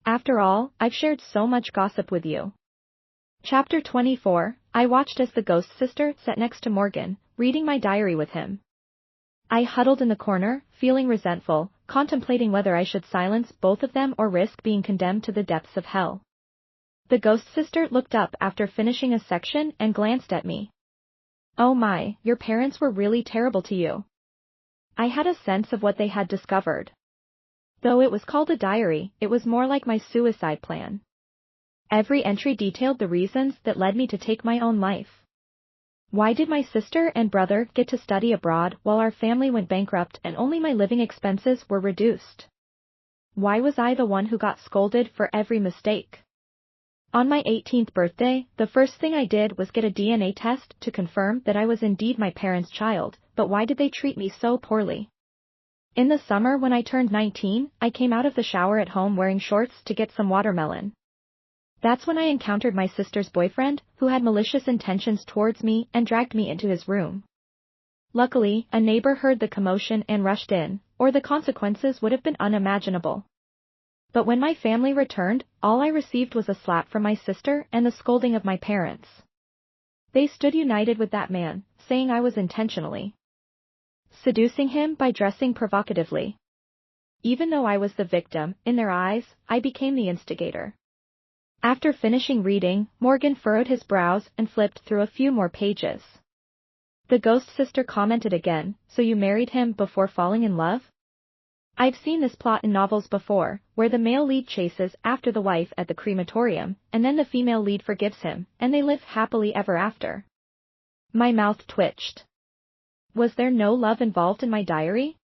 S1: After all, I've shared so much gossip with you." Chapter 24, I watched as the ghost sister sat next to Morgan, reading my diary with him. I huddled in the corner, feeling resentful, contemplating whether I should silence both of them or risk being condemned to the depths of hell. The ghost sister looked up after finishing a section and glanced at me. Oh my, your parents were really terrible to you. I had a sense of what they had discovered. Though it was called a diary, it was more like my suicide plan. Every entry detailed the reasons that led me to take my own life. Why did my sister and brother get to study abroad while our family went bankrupt and only my living expenses were reduced? Why was I the one who got scolded for every mistake? On my 18th birthday, the first thing I did was get a DNA test to confirm that I was indeed my parents' child, but why did they treat me so poorly? In the summer when I turned 19, I came out of the shower at home wearing shorts to get some watermelon. That's when I encountered my sister's boyfriend, who had malicious intentions towards me and dragged me into his room. Luckily, a neighbor heard the commotion and rushed in, or the consequences would have been unimaginable. But when my family returned, all I received was a slap from my sister and the scolding of my parents. They stood united with that man, saying I was intentionally seducing him by dressing provocatively. Even though I was the victim, in their eyes, I became the instigator. After finishing reading, Morgan furrowed his brows and flipped through a few more pages. The ghost sister commented again, so you married him before falling in love? I've seen this plot in novels before, where the male lead chases after the wife at the crematorium, and then the female lead forgives him, and they live happily ever after. My mouth twitched. Was there no love involved in my diary?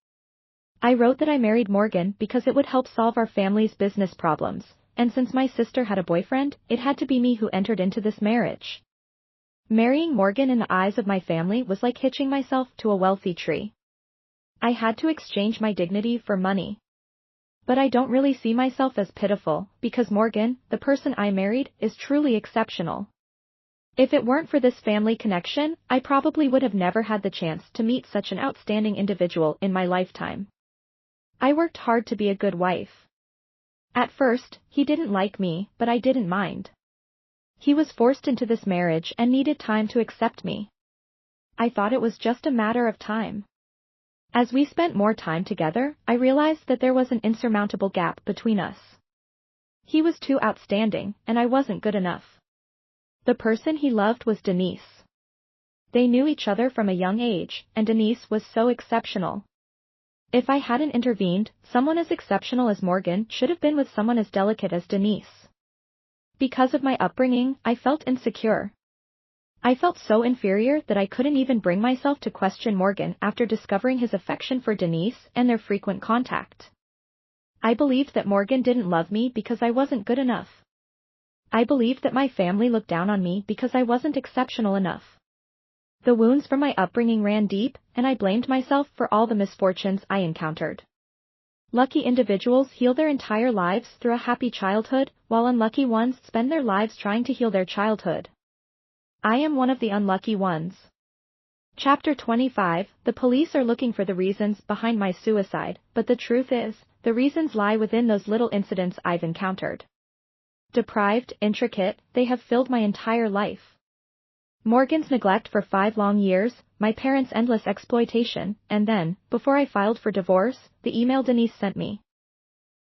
S1: I wrote that I married Morgan because it would help solve our family's business problems, and since my sister had a boyfriend, it had to be me who entered into this marriage. Marrying Morgan in the eyes of my family was like hitching myself to a wealthy tree. I had to exchange my dignity for money. But I don't really see myself as pitiful, because Morgan, the person I married, is truly exceptional. If it weren't for this family connection, I probably would have never had the chance to meet such an outstanding individual in my lifetime. I worked hard to be a good wife. At first, he didn't like me, but I didn't mind. He was forced into this marriage and needed time to accept me. I thought it was just a matter of time. As we spent more time together, I realized that there was an insurmountable gap between us. He was too outstanding, and I wasn't good enough. The person he loved was Denise. They knew each other from a young age, and Denise was so exceptional. If I hadn't intervened, someone as exceptional as Morgan should have been with someone as delicate as Denise. Because of my upbringing, I felt insecure. I felt so inferior that I couldn't even bring myself to question Morgan after discovering his affection for Denise and their frequent contact. I believed that Morgan didn't love me because I wasn't good enough. I believed that my family looked down on me because I wasn't exceptional enough. The wounds from my upbringing ran deep, and I blamed myself for all the misfortunes I encountered. Lucky individuals heal their entire lives through a happy childhood, while unlucky ones spend their lives trying to heal their childhood. I am one of the unlucky ones. Chapter 25, The police are looking for the reasons behind my suicide, but the truth is, the reasons lie within those little incidents I've encountered. Deprived, intricate, they have filled my entire life. Morgan's neglect for 5 long years, my parents' endless exploitation, and then, before I filed for divorce, the email Denise sent me.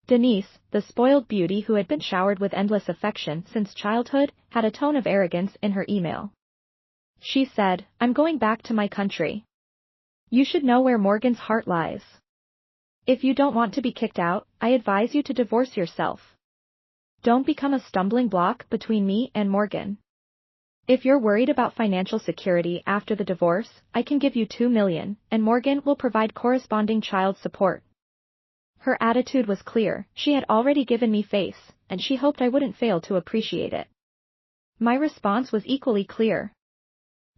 S1: Denise, the spoiled beauty who had been showered with endless affection since childhood, had a tone of arrogance in her email. She said, "I'm going back to my country. You should know where Morgan's heart lies. If you don't want to be kicked out, I advise you to divorce yourself. Don't become a stumbling block between me and Morgan. If you're worried about financial security after the divorce, I can give you $2 million, and Morgan will provide corresponding child support." Her attitude was clear. She had already given me face, and she hoped I wouldn't fail to appreciate it. My response was equally clear.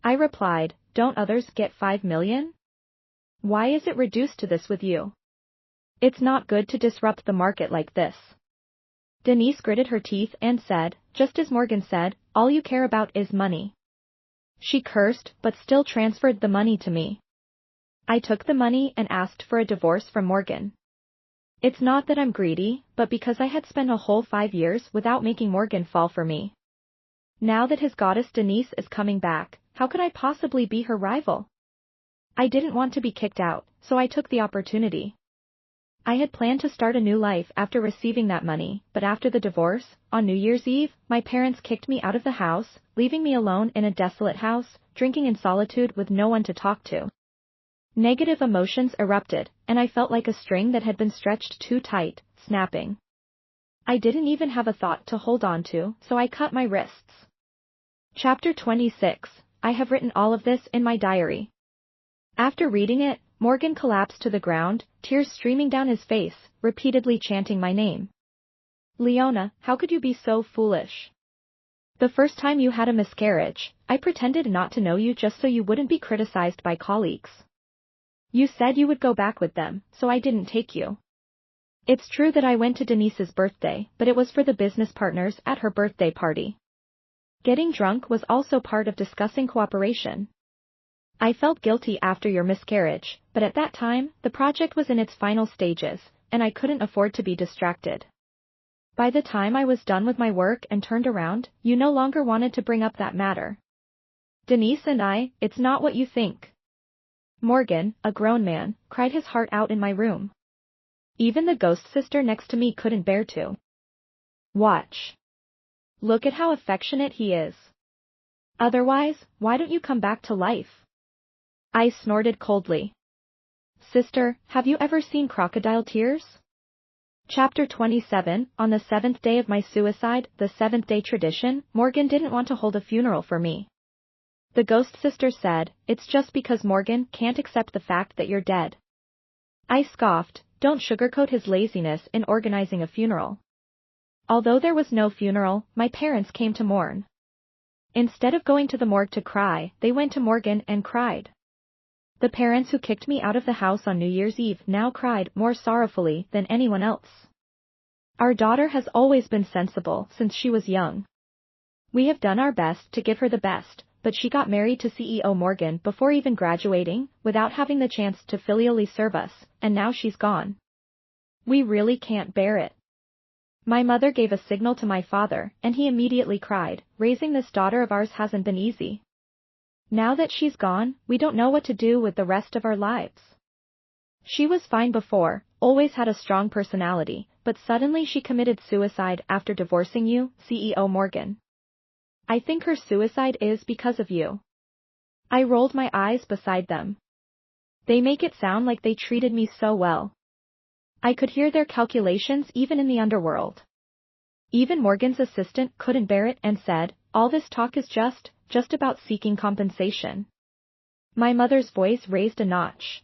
S1: I replied, "Don't others get $5 million? Why is it reduced to this with you? It's not good to disrupt the market like this." Denise gritted her teeth and said, "Just as Morgan said, all you care about is money." She cursed, but still transferred the money to me. I took the money and asked for a divorce from Morgan. It's not that I'm greedy, but because I had spent a whole 5 years without making Morgan fall for me. Now that his goddess Denise is coming back, how could I possibly be her rival? I didn't want to be kicked out, so I took the opportunity. I had planned to start a new life after receiving that money, but after the divorce, on New Year's Eve, my parents kicked me out of the house, leaving me alone in a desolate house, drinking in solitude with no one to talk to. Negative emotions erupted, and I felt like a string that had been stretched too tight, snapping. I didn't even have a thought to hold on to, so I cut my wrists. Chapter 26. I have written all of this in my diary. After reading it, Morgan collapsed to the ground, tears streaming down his face, repeatedly chanting my name. Leona, how could you be so foolish? The first time you had a miscarriage, I pretended not to know you just so you wouldn't be criticized by colleagues. You said you would go back with them, so I didn't take you. It's true that I went to Denise's birthday, but it was for the business partners at her birthday party. Getting drunk was also part of discussing cooperation. I felt guilty after your miscarriage, but at that time, the project was in its final stages, and I couldn't afford to be distracted. By the time I was done with my work and turned around, you no longer wanted to bring up that matter. Denise and I, it's not what you think. Morgan, a grown man, cried his heart out in my room. Even the ghost sister next to me couldn't bear to watch. Look at how affectionate he is. Otherwise, why don't you come back to life? I snorted coldly. Sister, have you ever seen crocodile tears? Chapter 27. On the 7th day of my suicide, the 7th day tradition, Morgan didn't want to hold a funeral for me. The ghost sister said, it's just because Morgan can't accept the fact that you're dead. I scoffed, don't sugarcoat his laziness in organizing a funeral. Although there was no funeral, my parents came to mourn. Instead of going to the morgue to cry, they went to Morgan and cried. The parents who kicked me out of the house on New Year's Eve now cried more sorrowfully than anyone else. Our daughter has always been sensible since she was young. We have done our best to give her the best, but she got married to CEO Morgan before even graduating, without having the chance to filially serve us, and now she's gone. We really can't bear it. My mother gave a signal to my father, and he immediately cried, raising this daughter of ours hasn't been easy. Now that she's gone, we don't know what to do with the rest of our lives. She was fine before, always had a strong personality, but suddenly she committed suicide after divorcing you, CEO Morgan. I think her suicide is because of you. I rolled my eyes beside them. They make it sound like they treated me so well. I could hear their calculations even in the underworld. Even Morgan's assistant couldn't bear it and said, all this talk is just about seeking compensation. My mother's voice raised a notch.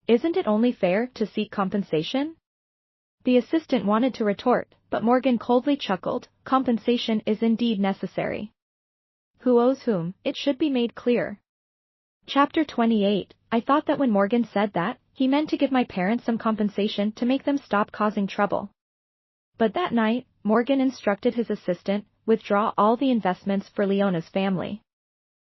S1: Isn't it only fair to seek compensation? The assistant wanted to retort, but Morgan coldly chuckled, compensation is indeed necessary. Who owes whom, it should be made clear. Chapter 28. I thought that when Morgan said that, he meant to give my parents some compensation to make them stop causing trouble. But that night, Morgan instructed his assistant, withdraw all the investments for Leona's family.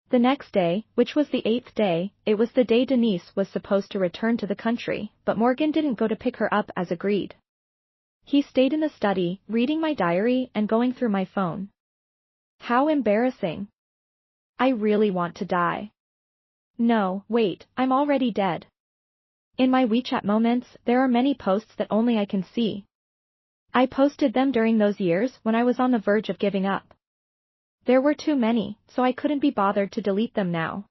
S1: The next day, which was the 8th day, it was the day Denise was supposed to return to the country, but Morgan didn't go to pick her up as agreed. He stayed in the study, reading my diary and going through my phone. How embarrassing. I really want to die. No, wait, I'm already dead. In my WeChat moments, there are many posts that only I can see. I posted them during those years when I was on the verge of giving up. There were too many, so I couldn't be bothered to delete them now.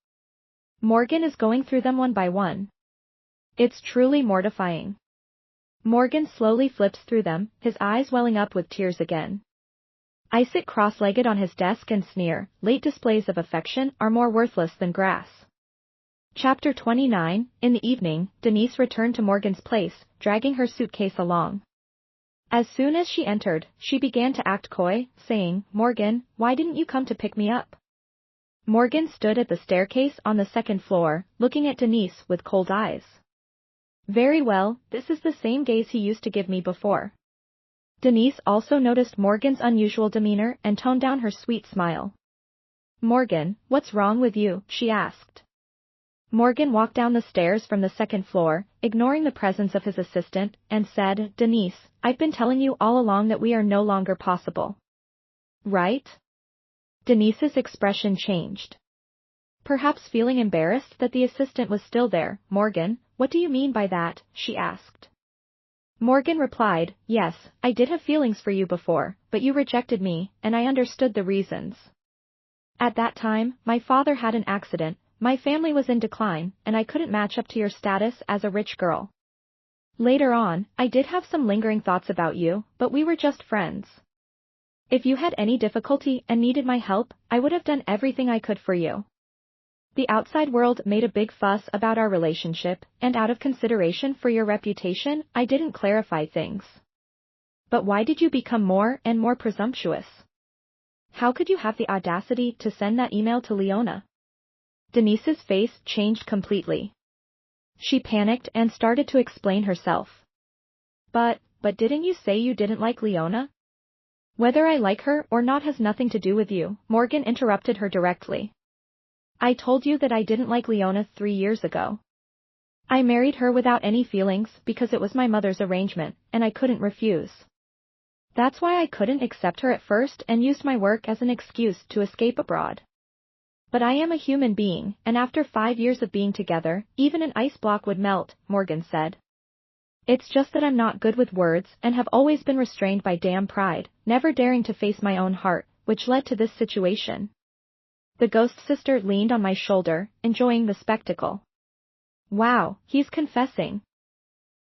S1: Morgan is going through them one by one. It's truly mortifying. Morgan slowly flips through them, his eyes welling up with tears again. I sit cross-legged on his desk and sneer, late displays of affection are more worthless than grass. Chapter 29. In the evening, Denise returned to Morgan's place, dragging her suitcase along. As soon as she entered, she began to act coy, saying, Morgan, why didn't you come to pick me up? Morgan stood at the staircase on the 2nd floor, looking at Denise with cold eyes. Very well, this is the same gaze he used to give me before. Denise also noticed Morgan's unusual demeanor and toned down her sweet smile. Morgan, what's wrong with you? She asked. Morgan walked down the stairs from the 2nd floor, ignoring the presence of his assistant, and said, Denise, I've been telling you all along that we are no longer possible. Right? Denise's expression changed. Perhaps feeling embarrassed that the assistant was still there. Morgan, what do you mean by that? She asked. Morgan replied, yes, I did have feelings for you before, but you rejected me, and I understood the reasons. At that time, my father had an accident, my family was in decline, and I couldn't match up to your status as a rich girl. Later on, I did have some lingering thoughts about you, but we were just friends. If you had any difficulty and needed my help, I would have done everything I could for you. The outside world made a big fuss about our relationship, and out of consideration for your reputation, I didn't clarify things. But why did you become more and more presumptuous? How could you have the audacity to send that email to Leona? Denise's face changed completely. She panicked and started to explain herself. But didn't you say you didn't like Leona? Whether I like her or not has nothing to do with you, Morgan interrupted her directly. I told you that I didn't like Leona 3 years ago. I married her without any feelings because it was my mother's arrangement, and I couldn't refuse. That's why I couldn't accept her at first and used my work as an excuse to escape abroad. But I am a human being, and after 5 years of being together, even an ice block would melt, Morgan said. It's just that I'm not good with words and have always been restrained by damn pride, never daring to face my own heart, which led to this situation. The ghost sister leaned on my shoulder, enjoying the spectacle. Wow, he's confessing.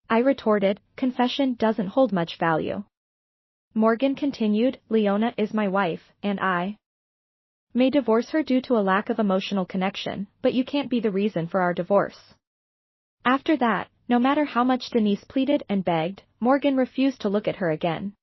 S1: I retorted, confession doesn't hold much value. Morgan continued, Leona is my wife, and I may divorce her due to a lack of emotional connection, but you can't be the reason for our divorce. After that, no matter how much Denise pleaded and begged, Morgan refused to look at her again.